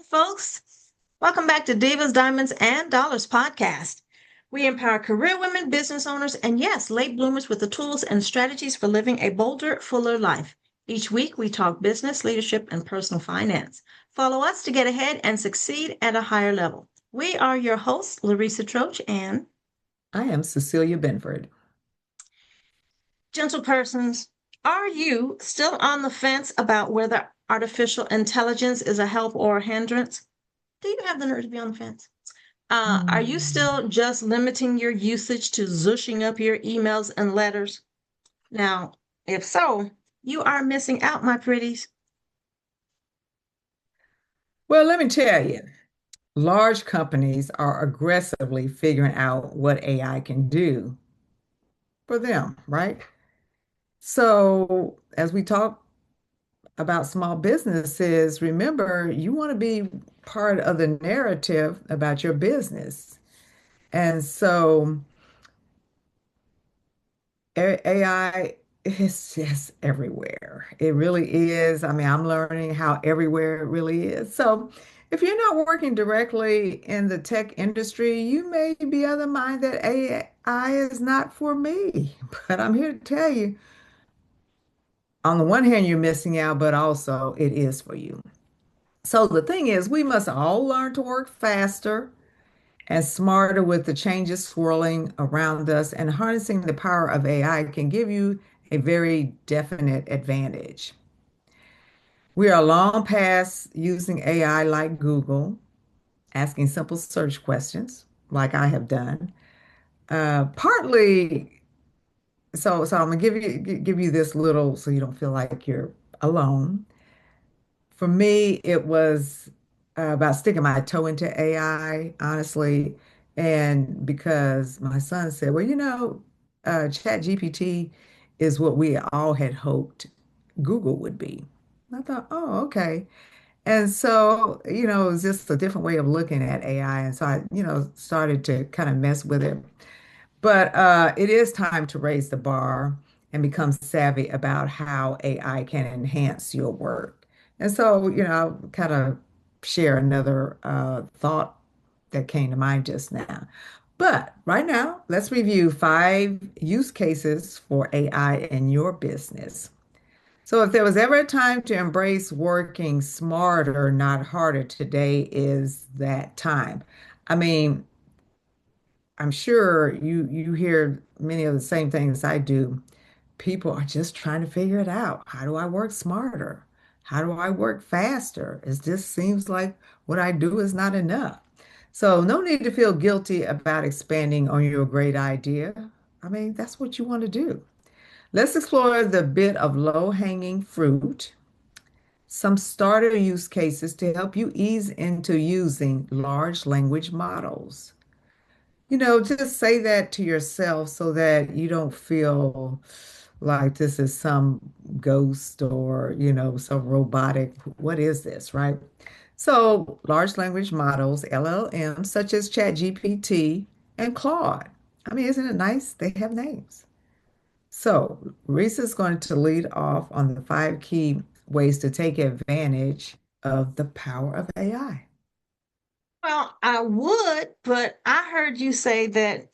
folks. Welcome back to Divas, Diamonds, and Dollars podcast. We empower career women, business owners, and yes, late bloomers with the tools and strategies for living a bolder, fuller life. Each week, we talk business, leadership, and personal finance. Follow us to get ahead and succeed at a higher level. We are your hosts, Larisa Troche and I am Cecilia Benford. gentle persons. Are you still on the fence about whether artificial intelligence is a help or a hindrance? Do you have the nerve to be on the fence? Are you Hmm. still just limiting your usage to zooshing up your emails and letters? Now, if so, you are missing out, my pretties. Well, let me tell you, large companies are aggressively figuring out what AI can do for them, right? So, as we talk about small businesses, remember you want to be part of the narrative about your business. And so, AI is just everywhere. It really is. I mean, I'm learning how everywhere it really is. So, if you're not working directly in the tech industry, you may be of the mind that AI is not for me. But I'm here to tell you, on the one hand, you're missing out, but also it is for you. So, the thing is, we must all learn to work faster and smarter with the changes swirling around us, and harnessing the power of AI can give you a very definite advantage. We are long past using AI like Google, asking simple search questions like I have done. Partly, so I'm gonna give you this little so you don't feel like you're alone. For me, it was about sticking my toe into AI, honestly. And because my son said, well, Chat GPT is what we all had hoped Google would be. I thought, oh, okay. And so, it was just a different way of looking at AI. And so I, started to kind of mess with it. But it is time to raise the bar and become savvy about how AI can enhance your work. And so, I'll kind of share another thought that came to mind just now. But right now, let's review 5 use cases for AI in your business. So, if there was ever a time to embrace working smarter, not harder, today is that time. I mean, I'm sure you hear many of the same things I do. People are just trying to figure it out. How do I work smarter? How do I work faster? It just seems like what I do is not enough. So no need to feel guilty about expanding on your great idea. I mean, that's what you want to do. Let's explore the bit of low-hanging fruit, some starter use cases to help you ease into using large language models. Just say that to yourself so that you don't feel like this is some ghost or, some robotic. What is this, right? So, large language models, LLMs, such as ChatGPT and Claude. I mean, isn't it nice? They have names. So, Reese is going to lead off on the 5 key ways to take advantage of the power of AI. Well, I would, but I heard you say that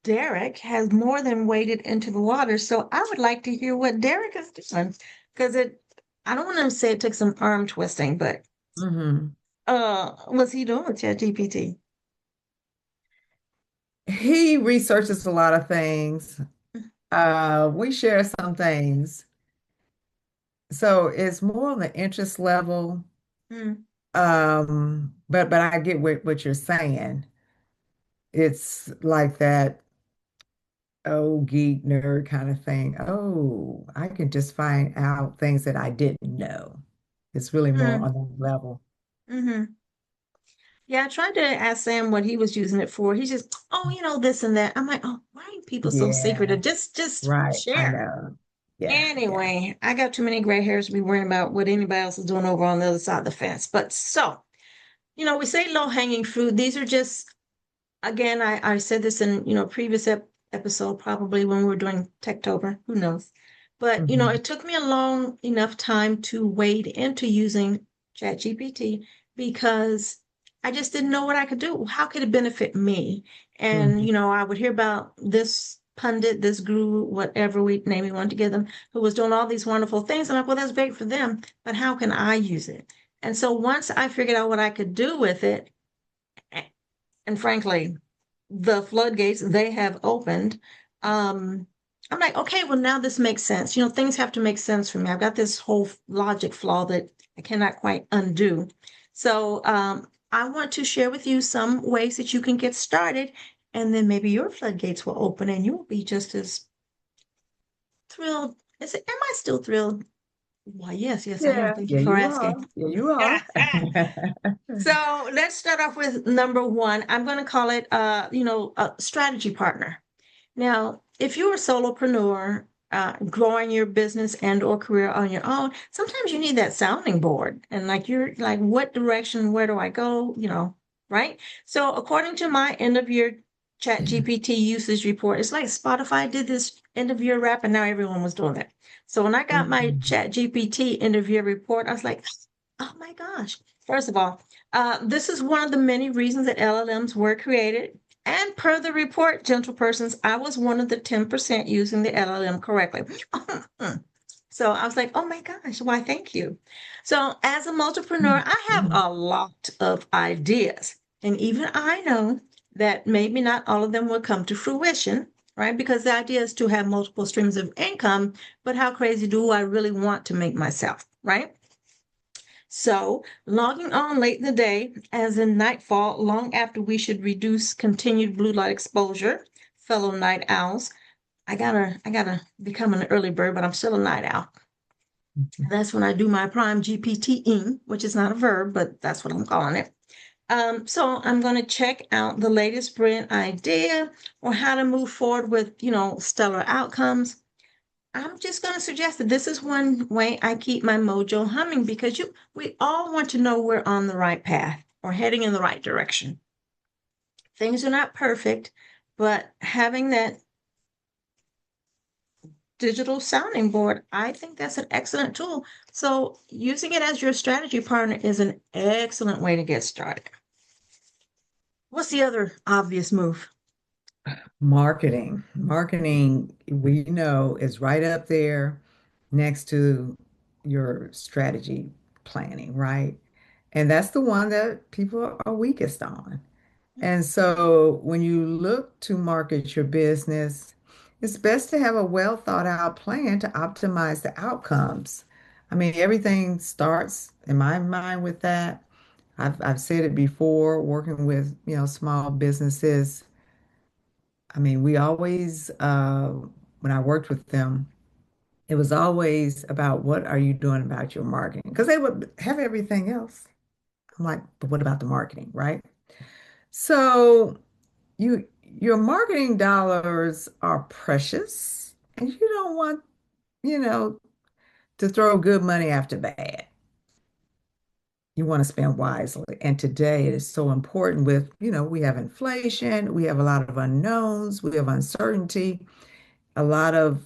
Derek has more than waded into the water. So I would like to hear what Derek is doing because I don't want to say it took some arm twisting, but Mhm. what's he doing with ChatGPT? He researches a lot of things. We share some things. So it's more on the interest level. Mm, But I get what you're saying. It's like that oh geek nerd kind of thing. Oh, I can just find out things that I didn't know. It's really more mm, on that level. mm-hmm. Yeah, I tried to ask Sam what he was using it for. He's just, oh, this and that. I'm like, oh, why are people so Yeah, secretive? Just right. I share. know. Yeah, yeah. Anyway, I got too many gray hairs to be worrying about what anybody else is doing over on the other side of the fence. But so, we say low hanging fruit. These are just, again, I said this in, previous episode, probably when we were doing Techtober, who knows? But, Hmm. it took me a long enough time to wade into using ChatGPT because I just didn't know what I could do. How could it benefit me? And, Mhm. I would hear about this pundit, this guru, whatever we name we want to give them, who was doing all these wonderful things. I'm like, well, that's great for them, but how can I use it? And so once I figured out what I could do with it, and frankly, the floodgates they have opened. I'm like, okay, well, now this makes sense. Things have to make sense for me. I've got this whole logic flaw that I cannot quite undo. So, I want to share with you some ways that you can get started, and then maybe your floodgates will open and you'll be just as thrilled. Am I still thrilled? Why, yes, yes, I am. Yeah, Thank you yeah, for you are. asking. Yeah, you are. So let's start off with number one. I'm going to call it, a strategy partner. Now, if you're a solopreneur, growing your business and or career on your own, sometimes you need that sounding board. And like you're like, what direction, where do I go? Right? So according to my end of year chat GPT usage report, it's like Spotify did this end of year wrap and now everyone was doing it. So when I got my Mhm. chat GPT end of year report, I was like, oh my gosh. First of all, this is one of the many reasons that LLMs were created. And per the report, gentle persons, I was one of the 10% using the LLM correctly. So I was like, oh my gosh, why, thank you. So as a multipreneur, I have Mhm. a lot of ideas. And even I know that maybe not all of them will come to fruition, right? Because the idea is to have multiple streams of income, but how crazy do I really want to make myself, right? So, logging on late in the day, as in nightfall, long after we should reduce continued blue light exposure, fellow night owls. I gotta become an early bird, but I'm still a night owl. That's when I do my prime GPTing, which is not a verb, but that's what I'm calling it. So I'm going to check out the latest brand idea or how to move forward with, stellar outcomes. I'm just going to suggest that this is one way I keep my mojo humming because we all want to know we're on the right path or heading in the right direction. Things are not perfect, but having that digital sounding board, I think that's an excellent tool. So using it as your strategy partner is an excellent way to get started. What's the other obvious move? Marketing. Marketing, we know, is right up there next to your strategy planning, right? And that's the one that people are weakest on. And so when you look to market your business, it's best to have a well thought out plan to optimize the outcomes. I mean, everything starts in my mind with that. I've said it before, working with, small businesses. I mean, we always, when I worked with them, it was always about what are you doing about your marketing? Because they would have everything else. I'm like, but what about the marketing, right? So your marketing dollars are precious, and you don't want, you know, to throw good money after bad. You want to spend wisely. And today it is so important with, we have inflation, we have a lot of unknowns, we have uncertainty. A lot of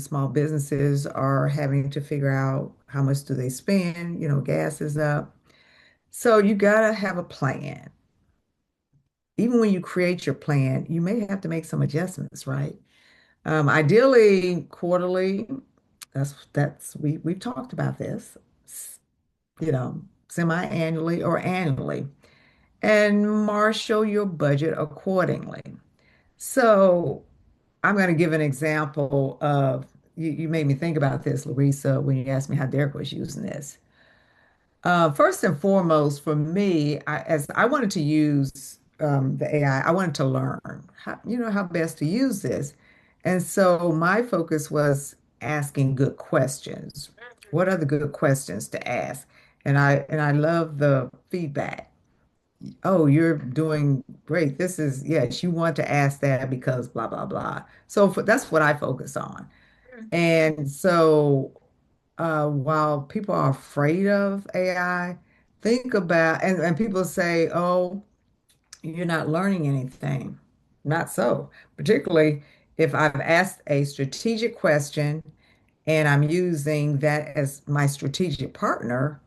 small businesses are having to figure out how much do they spend, gas is up. So you gotta have a plan. Even when you create your plan, you may have to make some adjustments, right? Ideally, quarterly. We've talked about this, semi-annually or annually, and marshal your budget accordingly. So I'm going to give an example of you made me think about this, Larisa, when you asked me how Derek was using this. First and foremost, for me, as I wanted to use the AI, I wanted to learn how best to use this. And so my focus was asking good questions. What are the good questions to ask? And I love the feedback. Oh, you're doing great. This is, yes, you want to ask that because blah, blah, blah. So that's what I focus on. And so while people are afraid of AI, think about, and people say, oh, you're not learning anything. Not so, particularly if I've asked a strategic question and I'm using that as my strategic partner.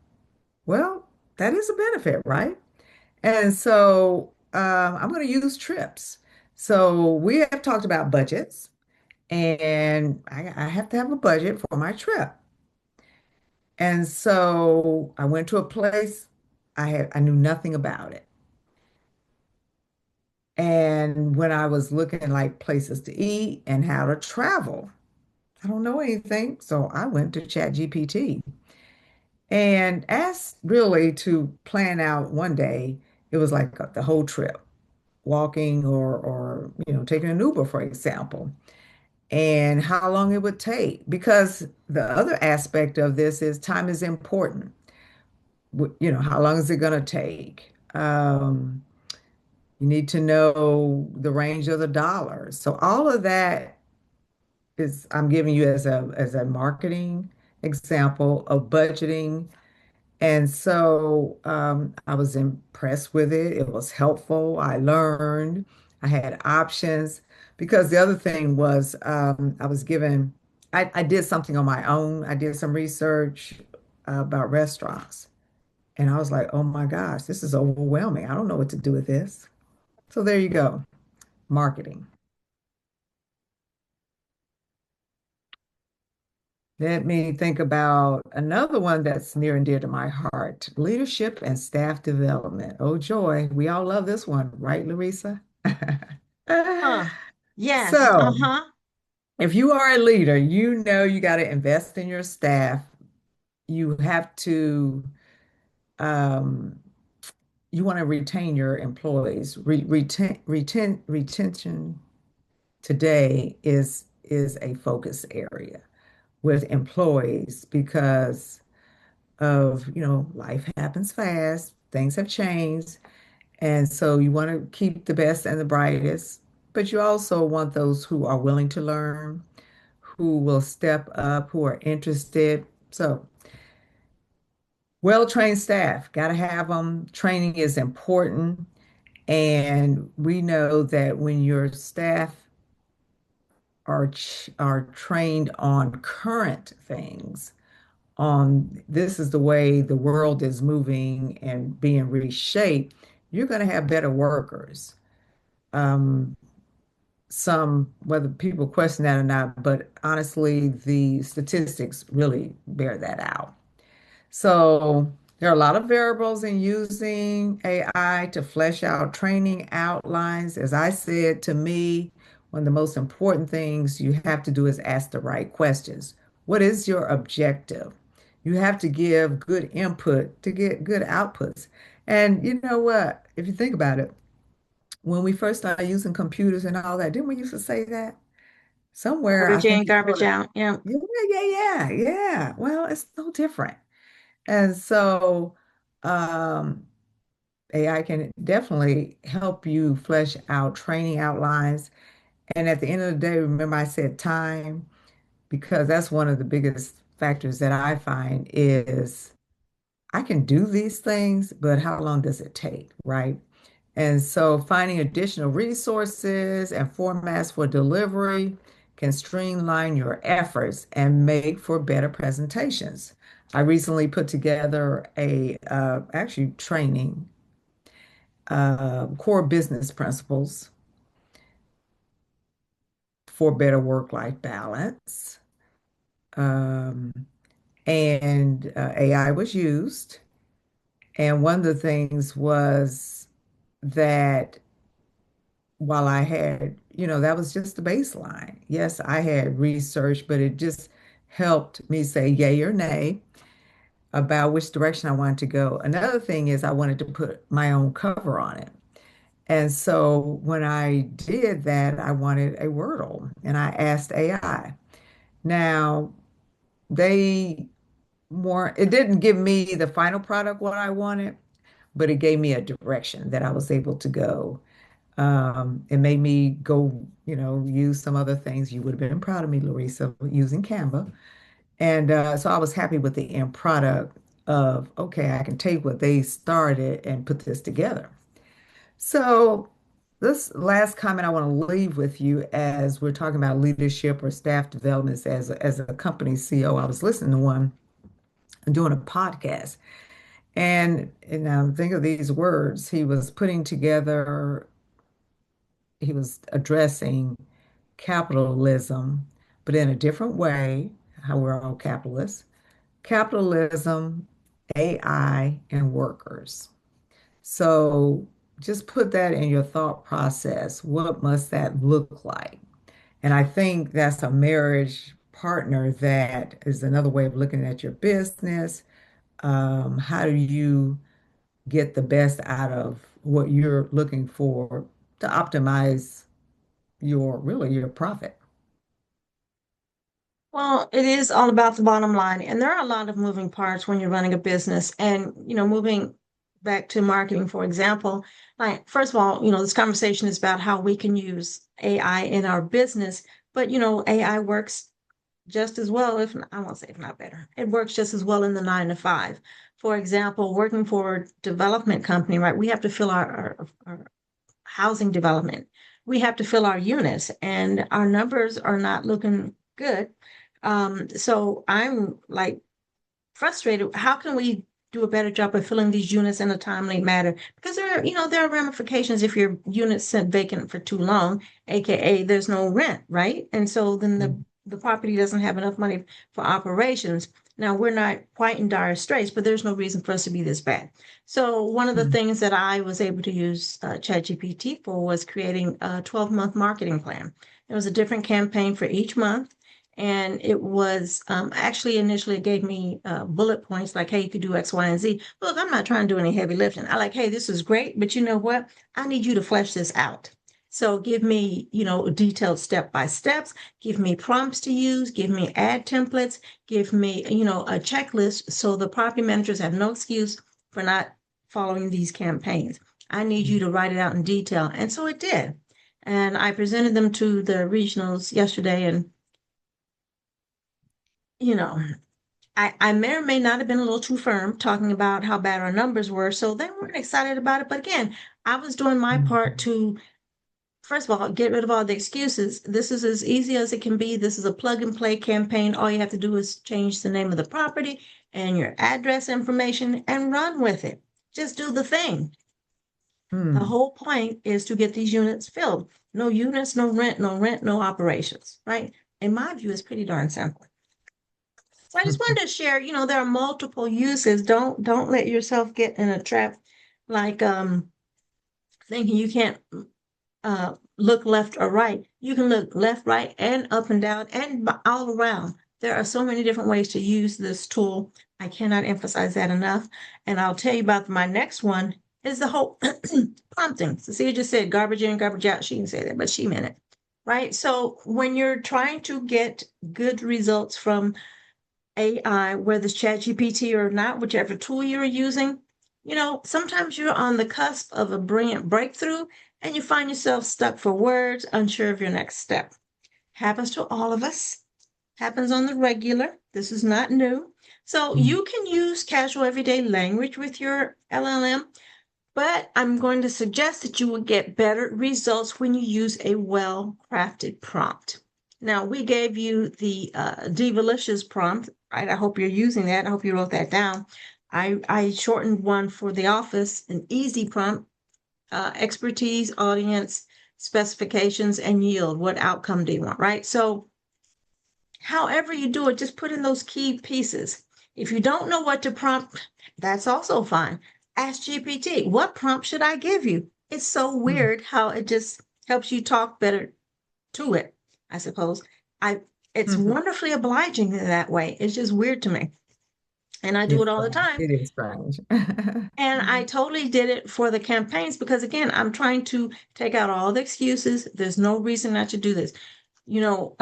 Well, that is a benefit, right? And so I'm going to use trips. So we have talked about budgets, and I have to have a budget for my trip. And so I went to a place I knew nothing about it. And when I was looking like places to eat and how to travel, I don't know anything. So I went to ChatGPT and asked really to plan out one day. It was like the whole trip, walking or taking an Uber, for example, and how long it would take. Because the other aspect of this is time is important. How long is it going to take? You need to know the range of the dollars. So all of that is I'm giving you as a marketing example of budgeting. And so I was impressed with it. It was helpful. I learned. I had options because the other thing was I was given, I did something on my own. I did some research about restaurants. And I was like, oh my gosh, this is overwhelming. I don't know what to do with this. So there you go, marketing. Let me think about another one that's near and dear to my heart, leadership and staff development. Oh, joy. We all love this one, right, Larisa? Huh. Yes. So, Uh-huh. if you are a leader, you know you got to invest in your staff. You have to, um, you want to retain your employees. Retention today is a focus area with employees because of, life happens fast, things have changed. And so you want to keep the best and the brightest, but you also want those who are willing to learn, who will step up, who are interested. So, well-trained staff, got to have them. Training is important. And we know that when your staff are trained on current things, on this is the way the world is moving and being reshaped, you're going to have better workers. Um, whether people question that or not, but honestly, the statistics really bear that out. So there are a lot of variables in using AI to flesh out training outlines. As I said, to me, one of the most important things you have to do is ask the right questions. What is your objective? You have to give good input to get good outputs. And you know what? If you think about it, when we first started using computers and all that, didn't we used to say that? Somewhere, I Garbage think in, we garbage quoted, out. Yeah. yeah, yeah, yeah, yeah. Well, it's no different. And so AI can definitely help you flesh out training outlines. And at the end of the day, remember I said time, because that's one of the biggest factors that I find is I can do these things, but how long does it take, right? And so finding additional resources and formats for delivery can streamline your efforts and make for better presentations. I recently put together a actually training core business principles for better work-life balance. Um, and AI was used. And one of the things was that while I had, that was just the baseline. Yes, I had research, but it just helped me say yay or nay about which direction I wanted to go. Another thing is I wanted to put my own cover on it. And so when I did that, I wanted a Wordle and I asked AI. Now, they it didn't give me the final product what I wanted, but it gave me a direction that I was able to go. It made me go, use some other things. You would have been proud of me, Larissa, using Canva. And so I was happy with the end product of, okay, I can take what they started and put this together. So this last comment I want to leave with you as we're talking about leadership or staff development as a company CEO. I was listening to one doing a podcast, And now think of these words. He was addressing capitalism, but in a different way, how we're all capitalists. Capitalism, AI, and workers. So just put that in your thought process. What must that look like? And I think that's a marriage partner that is another way of looking at your business. How do you get the best out of what you're looking for to optimize your profit? Well, it is all about the bottom line. And there are a lot of moving parts when you're running a business. And, moving back to marketing, for example, like, first of all, this conversation is about how we can use AI in our business. But, AI works just as well, if not, I won't say if not better, it works just as well in the 9 to 5. For example, working for a development company, right? We have to fill our housing development. We have to fill our units, and our numbers are not looking good. So I'm like frustrated. How can we do a better job of filling these units in a timely manner? Because there are ramifications if your unit's sit vacant for too long, aka there's no rent, right? And so then the property doesn't have enough money for operations. Now we're not quite in dire straits, but there's no reason for us to be this bad. So one of the Mhm. things that I was able to use ChatGPT for was creating a 12-month marketing plan. It was a different campaign for each month, and it was actually initially it gave me bullet points like, hey, you could do X, Y, and Z. Look, I'm not trying to do any heavy lifting. I like, hey, this is great, but you know what? I need you to flesh this out. So give me, detailed step by steps, give me prompts to use, give me ad templates, give me, a checklist so the property managers have no excuse for not following these campaigns. I need you to write it out in detail. And so it did. And I presented them to the regionals yesterday, and you know, I may or may not have been a little too firm talking about how bad our numbers were. So they weren't excited about it. But again, I was doing my part Mhm. to, first of all, get rid of all the excuses. This is as easy as it can be. This is a plug and play campaign. All you have to do is change the name of the property and your address information and run with it. Just do the thing. The Hmm. whole point is to get these units filled. No units, no rent, no rent, no operations, right? In my view, it's pretty darn simple. So I just wanted to share, there are multiple uses. Don't let yourself get in a trap like thinking you can't look left or right. You can look left, right, and up and down and all around. There are so many different ways to use this tool. I cannot emphasize that enough. And I'll tell you about my next one is the whole prompting. Cecilia just said garbage in, garbage out. She didn't say that, but she meant it. Right. So when you're trying to get good results from AI, whether it's ChatGPT or not, whichever tool you're using, sometimes you're on the cusp of a brilliant breakthrough and you find yourself stuck for words, unsure of your next step. Happens to all of us, happens on the regular. This is not new. So Hmm. you can use casual everyday language with your LLM, but I'm going to suggest that you will get better results when you use a well-crafted prompt. Now, we gave you the Divalicious prompt, right? I hope you're using that. I hope you wrote that down. I shortened one for the office, an easy prompt, expertise, audience, specifications, and yield. What outcome do you want, right? So however you do it, just put in those key pieces. If you don't know what to prompt, that's also fine. Ask GPT, what prompt should I give you? It's so Hmm. weird how it just helps you talk better to it, I suppose. I it's Hmm. wonderfully obliging in that way. It's just weird to me. And I do it It's all the time. it is strange. And I totally did it for the campaigns because again, I'm trying to take out all the excuses. There's no reason not to do this. You know,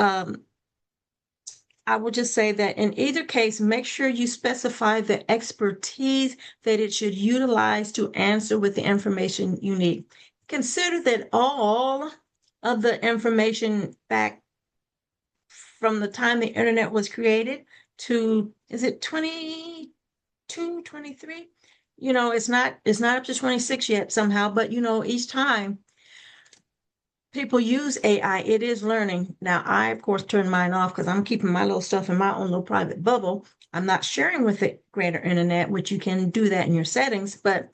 I will just say that in either case, make sure you specify the expertise that it should utilize to answer with the information you need. Consider that all of the information back from the time the internet was created to, is it 22, 23? It's not up to 26 yet somehow, but each time people use AI, it is learning. Now, I, of course, turn mine off because I'm keeping my little stuff in my own little private bubble. I'm not sharing with the greater internet, which you can do that in your settings, but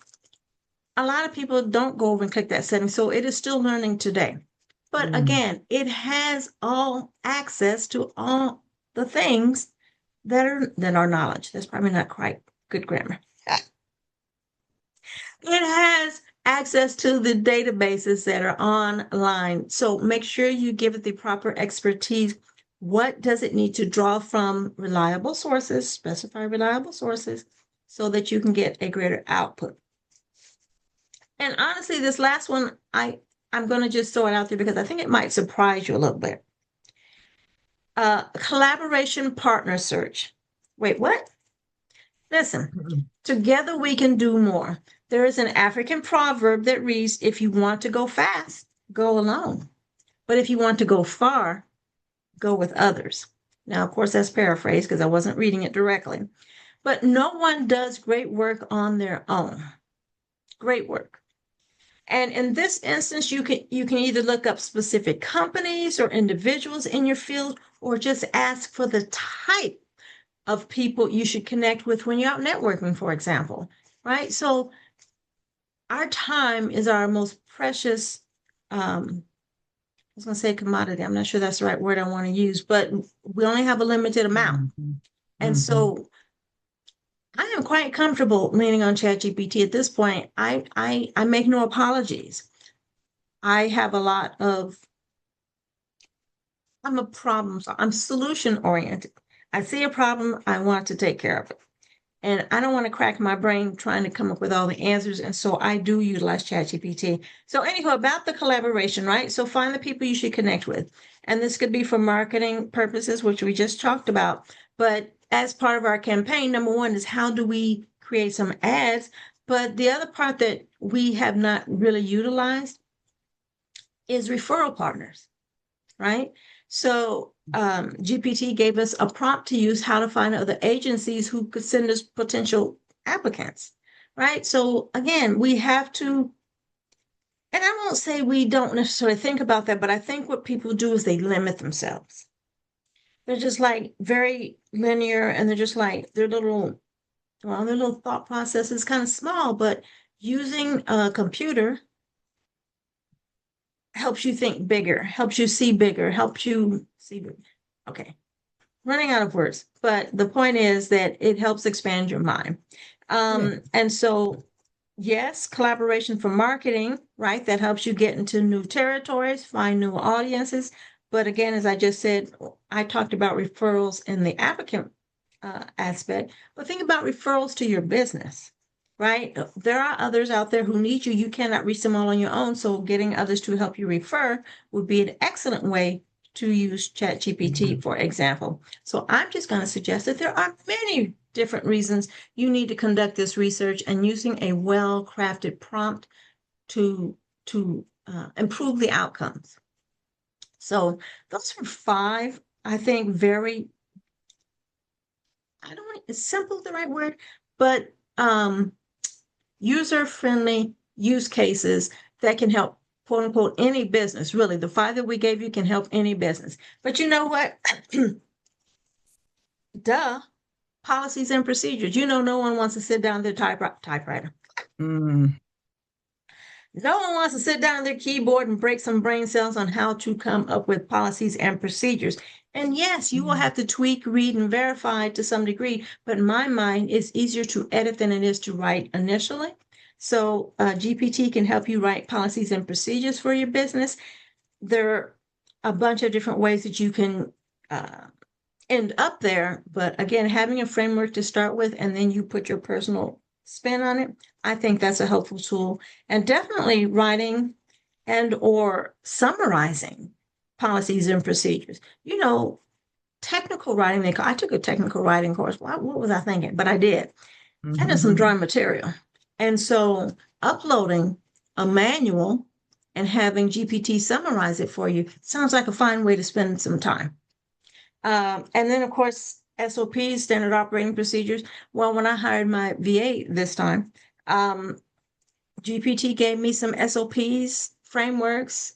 a lot of people don't go over and click that setting. So it is still learning today. But Mm, again, it has all access to all the things that are knowledge. That's probably not quite good grammar. It has access to the databases that are online. So make sure you give it the proper expertise. What does it need to draw from reliable sources, specify reliable sources, so that you can get a greater output? And honestly, this last one, I'm going to just throw it out there because I think it might surprise you a little bit. Collaboration partner search. Wait, what? Listen, mm, together we can do more. There is an African proverb that reads, if you want to go fast, go alone. But if you want to go far, go with others. Now, of course, that's paraphrased because I wasn't reading it directly. But no one does great work on their own. Great work. And in this instance, you can either look up specific companies or individuals in your field, or just ask for the type of people you should connect with when you're out networking, for example, right? So our time is our most precious, I was going to say commodity. I'm not sure that's the right word I want to use, but we only have a limited amount. mhm, And mhm, so I am quite comfortable leaning on ChatGPT at this point. I make no apologies. I have a lot of, I'm solution oriented. I see a problem, I want to take care of it. And I don't want to crack my brain trying to come up with all the answers. And so I do utilize ChatGPT. So, anyhow, about the collaboration, right? So, find the people you should connect with. And this could be for marketing purposes, which we just talked about. But as part of our campaign, number one is how do we create some ads? But the other part that we have not really utilized is referral partners, right? So GPT gave us a prompt to use how to find other agencies who could send us potential applicants, right? So again, we have to, and I won't say we don't necessarily think about that, but I think what people do is they limit themselves. They're just like very linear, and they're just like their little thought process is kind of small, but using a computer helps you think bigger, helps you see bigger, helps you see bigger. Okay, running out of words, but the point is that it helps expand your mind. yeah. And so, yes, collaboration for marketing, right? That helps you get into new territories, find new audiences. But again, as I just said, I talked about referrals in the applicant aspect, but think about referrals to your business, right? There are others out there who need you. You cannot reach them all on your own. So, getting others to help you refer would be an excellent way to use ChatGPT, Mhm. for example. So I'm just going to suggest that there are many different reasons you need to conduct this research, and using a well-crafted prompt to improve the outcomes. So those are five, I think, very, I don't want, is simple the right word, but user-friendly use cases that can help quote unquote any business. Really, the five that we gave you can help any business. But you know what? Duh, policies and procedures. No one wants to sit down at their typewriter. Mm, No one wants to sit down at their keyboard and break some brain cells on how to come up with policies and procedures. And yes, you will mm, have to tweak, read, and verify to some degree, but in my mind, it's easier to edit than it is to write initially. So GPT can help you write policies and procedures for your business. There are a bunch of different ways that you can uh, end up there. But again, having a framework to start with and then you put your personal spin on it, I think that's a helpful tool. And definitely writing and or summarizing policies and procedures. Technical writing, I took a technical writing course. What was I thinking? But I did. I did some mhm. drawing material. And so uploading a manual and having GPT summarize it for you sounds like a fine way to spend some time. And then, of course, SOPs, standard operating procedures. Well, when I hired my VA this time, um, GPT gave me some SOPs, frameworks,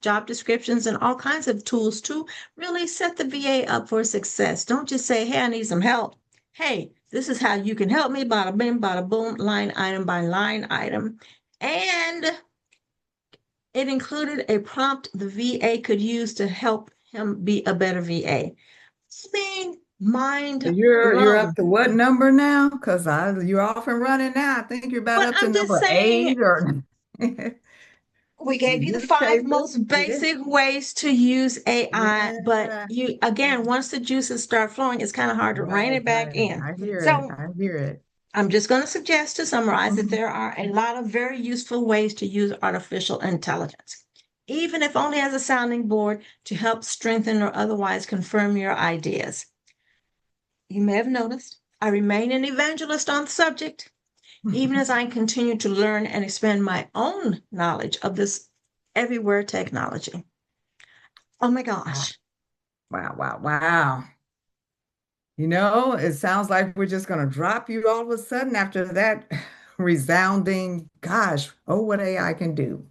job descriptions, and all kinds of tools to really set the VA up for success. Don't just say, hey, I need some help. Hey, this is how you can help me, bada bing, bada boom, line item by line item. And it included a prompt the VA could use to help him be a better VA. It's being mind You're blown. up to what number now? Because you're off and running now. I think you're about But up to I'm just number saying, 8 or we gave you the use five cases. most Yeah. basic ways to use AI, but Yeah. you, Yeah. again, once the juices start flowing, it's kind of hard to rein Right, it back right. in. I hear it. So I hear it. I'm just going to suggest to summarize that Mhm. there are a lot of very useful ways to use artificial intelligence, even if only as a sounding board to help strengthen or otherwise confirm your ideas. You may have noticed I remain an evangelist on the subject, even as I continue to learn and expand my own knowledge of this everywhere technology. Oh my Wow, gosh. wow, wow, wow. It sounds like we're just going to drop you all of a sudden after that resounding, gosh, oh, what AI can do.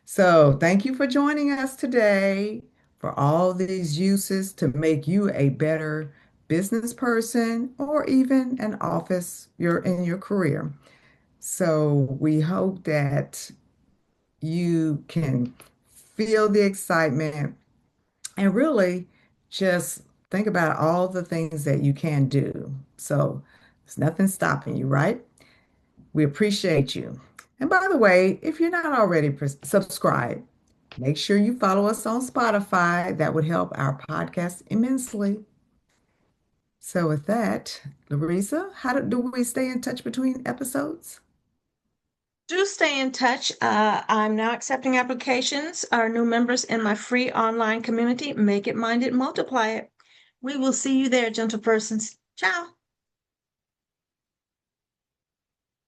So, thank you for joining us today for all these uses to make you a better business person or even an office you're in your career. So, we hope that you can feel the excitement and really just think about all the things that you can do. So there's nothing stopping you, right? We appreciate you. And by the way, if you're not already subscribed, make sure you follow us on Spotify. That would help our podcast immensely. So with that, Larisa, how do we stay in touch between episodes? Do stay in touch. I'm now accepting applications. Our new members in my free online community. Make it, mind it, multiply it. We will see you there, gentle persons. Ciao.